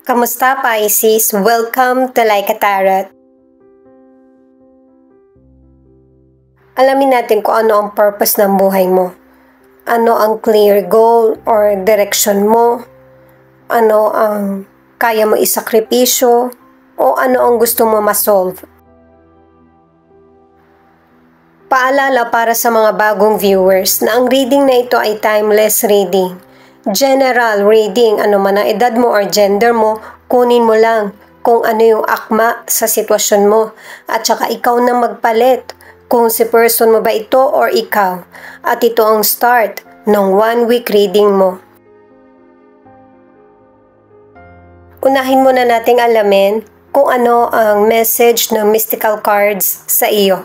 Kamusta Pisces? Welcome to Like a Tarot. Alamin natin kung ano ang purpose ng buhay mo. Ano ang clear goal or direction mo? Ano ang kaya mo isakripisyo? O ano ang gusto mo ma-solve? Paalala para sa mga bagong viewers na ang reading na ito ay timeless reading. General reading, ano man ang edad mo or gender mo, kunin mo lang kung ano yung akma sa sitwasyon mo. At saka ikaw na magpalit kung si person mo ba ito or ikaw. At ito ang start ng 1 week reading mo. Unahin muna nating alamin kung ano ang message ng mystical cards sa iyo.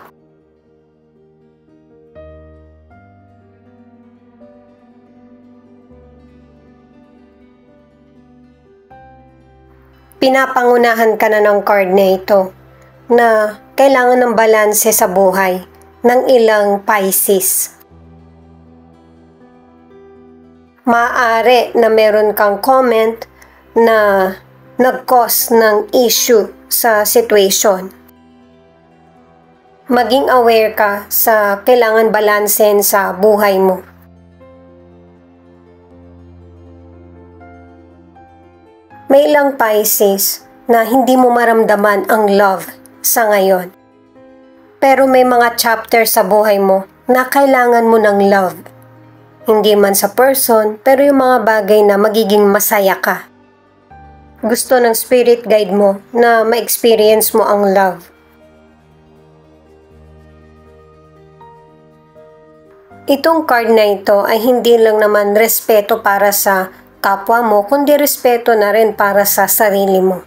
Pinapangunahan ka na ng card na ito na kailangan ng balanse sa buhay ng ilang Pisces. Maaari na meron kang comment na nag-cause ng issue sa situation. Maging aware ka sa kailangan balansen sa buhay mo. May ilang Pisces na hindi mo maramdaman ang love sa ngayon. Pero may mga chapter sa buhay mo na kailangan mo ng love. Hindi man sa person, pero yung mga bagay na magiging masaya ka. Gusto ng spirit guide mo na ma-experience mo ang love. Itong card na ito ay hindi lang naman respeto para sa kapwa mo, kundi respeto na rin para sa sarili mo.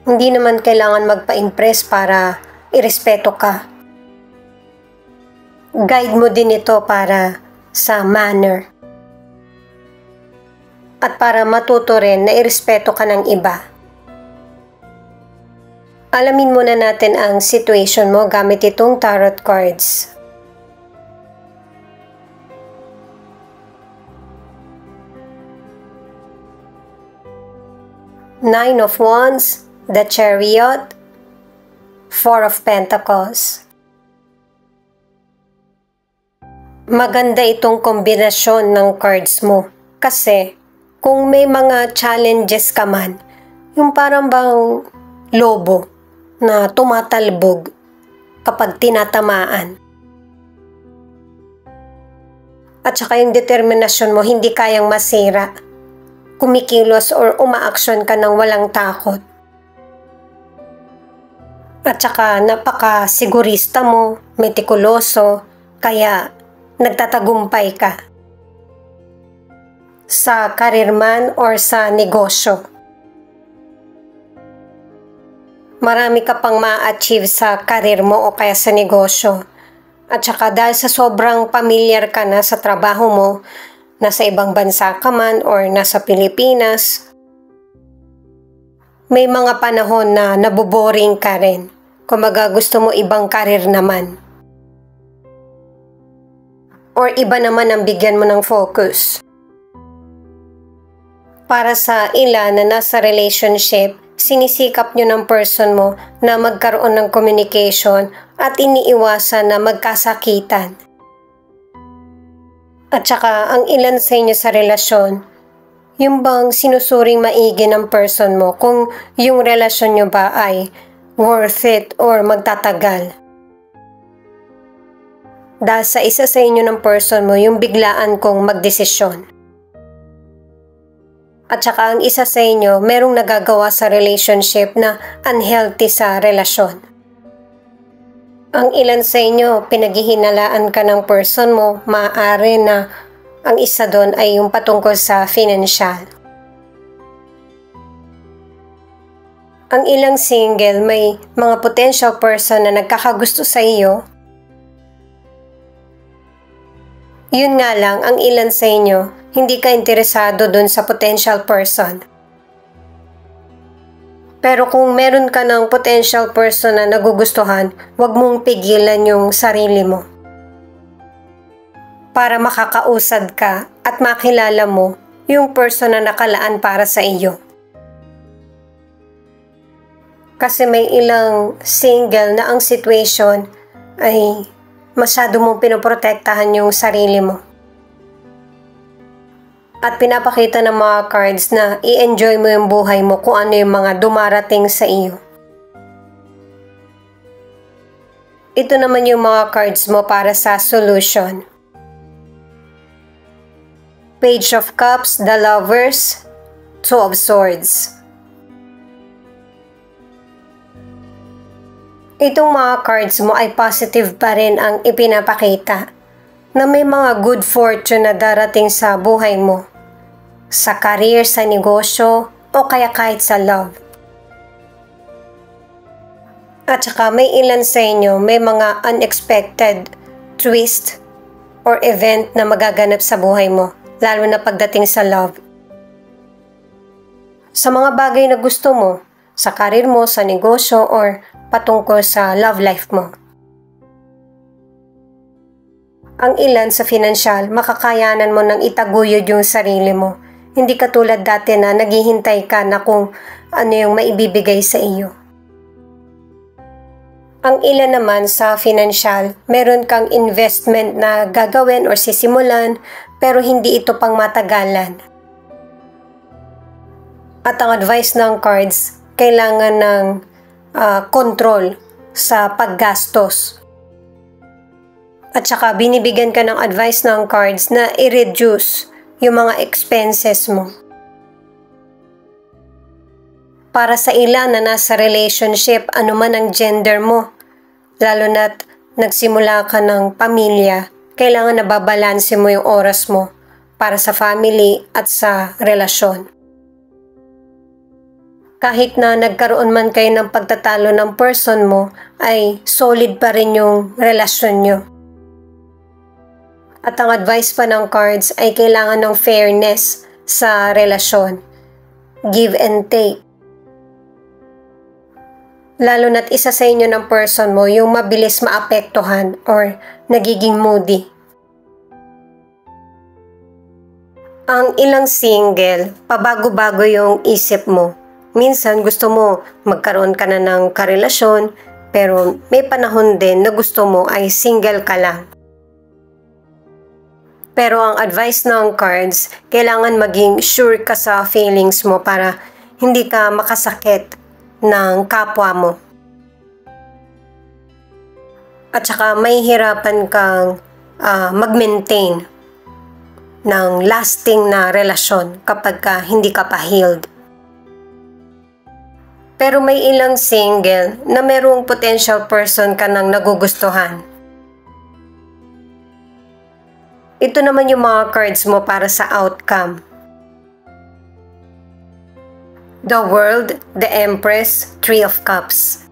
Hindi naman kailangan magpa-impress para irespeto ka. Guide mo din ito para sa manner. At para matuto rin na irespeto ka ng iba. Alamin muna natin ang situation mo gamit itong tarot cards. Nine of Wands, the Chariot, Four of Pentacles. Maganda itong kombinasyon ng cards mo kasi kung may mga challenges ka man, yung parang bang lobo na tumatalbog kapag tinatamaan. At saka yung determinasyon mo hindi kayang masira. Kumikilos or umaaksyon ka ng walang takot. At saka napaka-sigurista mo, metikuloso, kaya nagtatagumpay ka. Sa career man or sa negosyo. Marami ka pang ma-achieve sa career mo o kaya sa negosyo. At saka dahil sa sobrang familiar ka na sa trabaho mo, nasa ibang bansa ka man or nasa Pilipinas, may mga panahon na naboboring ka rin. Kumaga gusto mo ibang karir naman. Or iba naman ang bigyan mo ng focus. Para sa ilan na nasa relationship, sinisikap nyo ng person mo na magkaroon ng communication at iniiwasan na magkasakitan. At saka ang ilan sa inyo sa relasyon, yung bang sinusuring maigi ng person mo kung yung relasyon nyo ba ay worth it or magtatagal. Dahil sa isa sa inyo ng person mo, yung biglaan kong magdesisyon. At saka ang isa sa inyo, merong nagagawa sa relationship na unhealthy sa relasyon. Ang ilan sa inyo, pinaghihinalaan ka ng person mo, maaari na ang isa doon ay yung patungkol sa financial. Ang ilang single, may mga potential person na nagkakagusto sa iyo. Yun nga lang, ang ilan sa inyo, hindi ka interesado doon sa potential person. Pero kung meron ka ng potential person na nagugustuhan, huwag mong pigilan yung sarili mo. Para makakausad ka at makilala mo yung person na nakalaan para sa iyo. Kasi may ilang single na ang situation ay masyado mong pinoprotektahan yung sarili mo. At pinapakita ng mga cards na i-enjoy mo yung buhay mo kung ano yung mga dumarating sa iyo. Ito naman yung mga cards mo para sa solution. Page of Cups, the Lovers, Two of Swords. Itong mga cards mo ay positive pa rin ang ipinapakita na may mga good fortune na darating sa buhay mo. Sa career, sa negosyo, o kaya kahit sa love. At saka may ilan sa inyo may mga unexpected twist or event na magaganap sa buhay mo, lalo na pagdating sa love. Sa mga bagay na gusto mo, sa career mo, sa negosyo, or patungkol sa love life mo. Ang ilan sa financial, makakayanan mo ng itaguyod yung sarili mo. Hindi katulad dati na naghihintay ka na kung ano yung maibibigay sa iyo. Ang ilan naman sa financial, meron kang investment na gagawin or sisimulan pero hindi ito pang matagalan. At ang advice ng cards, kailangan ng control sa paggastos. At saka binibigyan ka ng advice ng cards na i-reduce yung mga expenses mo. Para sa ilan na nasa relationship, ano man ang gender mo, lalo na't nagsimula ka ng pamilya, kailangan na babalanse mo yung oras mo para sa family at sa relasyon. Kahit na nagkaroon man kayo ng pagtatalo ng person mo, ay solid pa rin yung relasyon nyo. At ang advice pa ng cards ay kailangan ng fairness sa relasyon. Give and take. Lalo na't isa sa inyo ng person mo yung mabilis maapektuhan or nagiging moody. Ang ilang single, pabago-bago yung isip mo. Minsan gusto mo magkaroon ka na ng karelasyon, pero may panahon din na gusto mo ay single ka lang. Pero ang advice ng cards, kailangan maging sure ka sa feelings mo para hindi ka makasakit ng kapwa mo. At saka may hirapan kang mag-maintain ng lasting na relasyon kapag hindi ka pa healed. Pero may ilang single na merong potential person ka nang nagugustuhan. Ito naman yung mga cards mo para sa outcome. The World, the Empress, Three of Cups.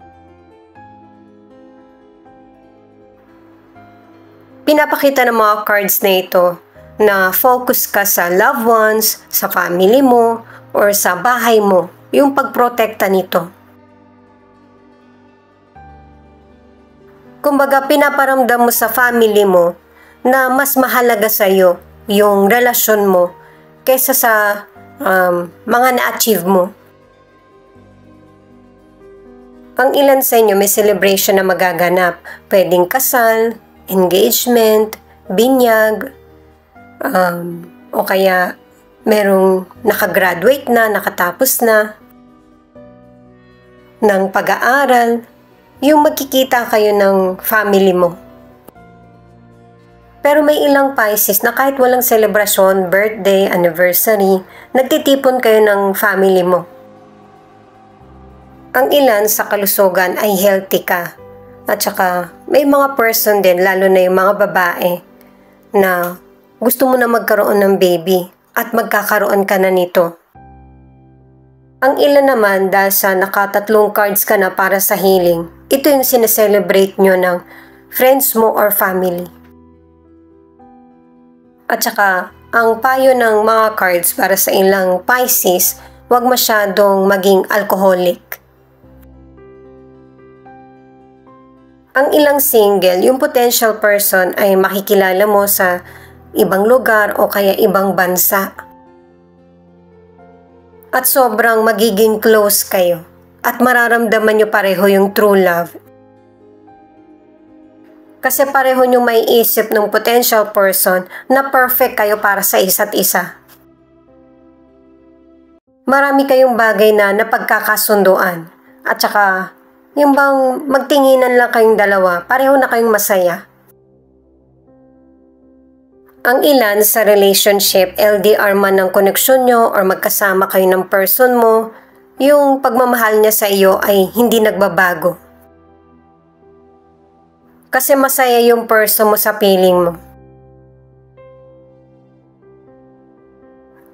Pinapakita ng mga cards na ito na focus ka sa loved ones, sa family mo, or sa bahay mo, yung pagprotekta nito. Kumbaga, pinaparamdam mo sa family mo na mas mahalaga sa iyo yung relasyon mo kaysa sa mga na-achieve mo. Ang ilan sa inyo may celebration na magaganap. Pwedeng kasal, engagement, binyag, o kaya merong nakagraduate na, nakatapos na ng pag-aaral, yung magkikita kayo ng family mo. Pero may ilang Pisces na kahit walang selebrasyon, birthday, anniversary, nagtitipon kayo ng family mo. Ang ilan sa kalusugan ay healthy ka. At saka may mga person din, lalo na yung mga babae, na gusto mo na magkaroon ng baby at magkakaroon ka na nito. Ang ilan naman dahil sa nakatatlong cards ka na para sa healing, ito yung sineselebrate nyo ng friends mo or family. At saka, ang payo ng mga cards para sa ilang Pisces, huwag masyadong maging alcoholic. Ang ilang single, yung potential person ay makikilala mo sa ibang lugar o kaya ibang bansa. At sobrang magiging close kayo. At mararamdaman nyo pareho yung true love. Kasi pareho nyo may isip ng potential person na perfect kayo para sa isa't isa. Marami kayong bagay na napagkakasunduan. At saka, yung bang magtinginan lang kayong dalawa, pareho na kayong masaya. Ang ilan sa relationship, LDR man ang koneksyon nyo or magkasama kayo ng person mo, yung pagmamahal niya sa iyo ay hindi nagbabago. Kasi masaya yung person mo sa feeling mo.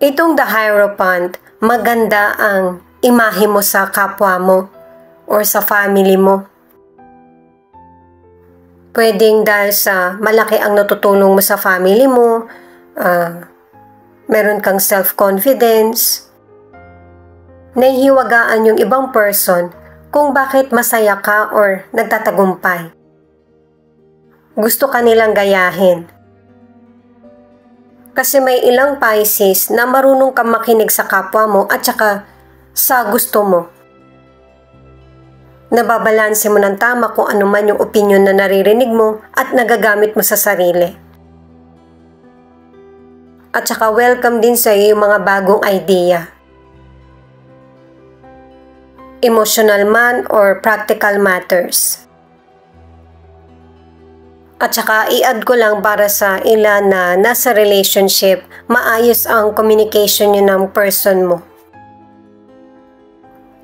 Itong The Hierophant, maganda ang imahe mo sa kapwa mo or sa family mo. Pwedeng dahil sa malaki ang natutulong mo sa family mo, meron kang self-confidence, nahihiwagaan yung ibang person kung bakit masaya ka or nagtatagumpay. Gusto ka nilang gayahin. Kasi may ilang Pisces na marunong kang makinig sa kapwa mo at saka sa gusto mo. Nababalanse mo ng tama kung ano man yung opinion na naririnig mo at nagagamit mo sa sarili. At saka welcome din sa iyo yung mga bagong idea. Emotional man or practical matters. At saka i-add ko lang para sa ilan na nasa relationship, maayos ang communication nyo ng person mo.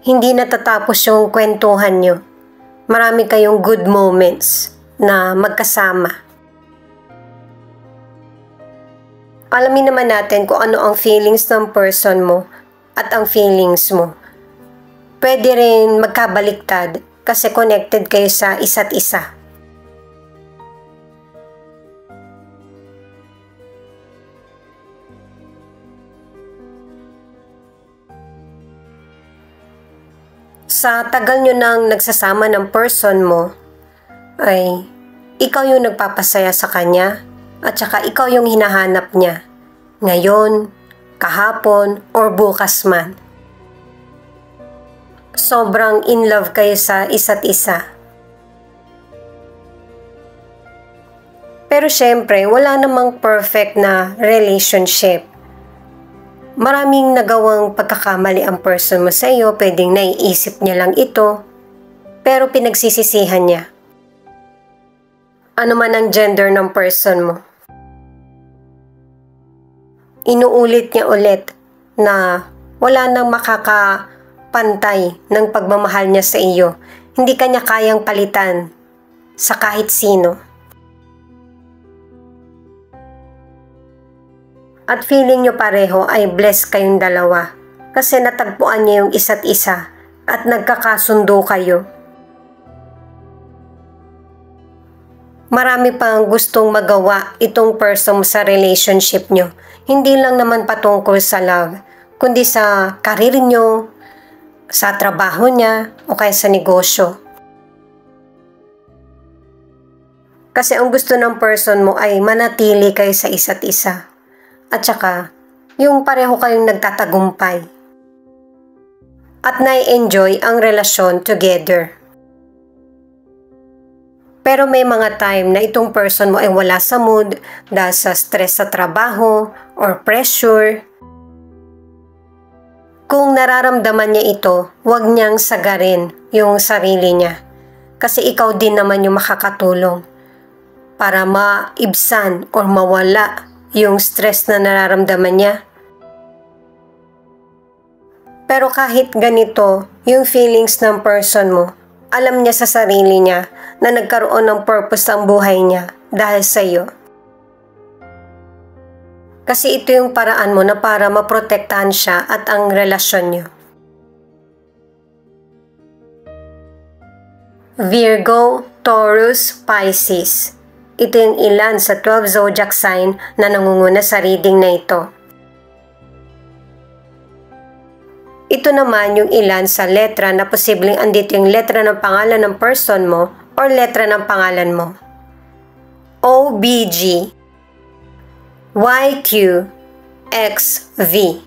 Hindi natatapos yung kwentuhan nyo. Marami kayong good moments na magkasama. Alamin naman natin kung ano ang feelings ng person mo at ang feelings mo. Pwede rin magkabaliktad kasi connected kayo sa isa't isa. Sa tagal nyo nang nagsasama ng person mo, ay ikaw yung nagpapasaya sa kanya at saka ikaw yung hinahanap niya. Ngayon, kahapon, or bukas man. Sobrang in love kayo sa isa't isa. Pero syempre, wala namang perfect na relationship. Maraming nagawang pagkakamali ang person mo sa iyo, pwedeng naiisip niya lang ito, pero pinagsisisihan niya. Ano man ang gender ng person mo. Inuulit niya ulit na wala nang makakapantay ng pagmamahal niya sa iyo. Hindi kanya kayang palitan sa kahit sino. At feeling nyo pareho ay blessed kayong dalawa kasi natagpuan niyo yung isa't isa at nagkakasundo kayo. Marami pang gustong magawa itong person mo sa relationship nyo. Hindi lang naman patungkol sa love, kundi sa karir nyo, sa trabaho niya, o kaya sa negosyo. Kasi ang gusto ng person mo ay manatili kayo sa isa't isa. At saka, yung pareho kayong nagtatagumpay. At nai-enjoy ang relasyon together. Pero may mga time na itong person mo ay wala sa mood dahil sa stress sa trabaho or pressure. Kung nararamdaman niya ito, huwag niyang sagarin yung sarili niya. Kasi ikaw din naman yung makakatulong para maibsan or mawala yung stress na nararamdaman niya. Pero kahit ganito, yung feelings ng person mo, alam niya sa sarili niya na nagkaroon ng purpose ang buhay niya dahil sa iyo. Kasi ito yung paraan mo na para maprotektahan siya at ang relasyon niyo. Virgo, Taurus, Pisces. Ito yung ilan sa 12 zodiac sign na nangunguna sa reading na ito. Ito naman yung ilan sa letra na posibleng andito yung letra ng pangalan ng person mo or letra ng pangalan mo. O, B, G, Y, Q, X, V.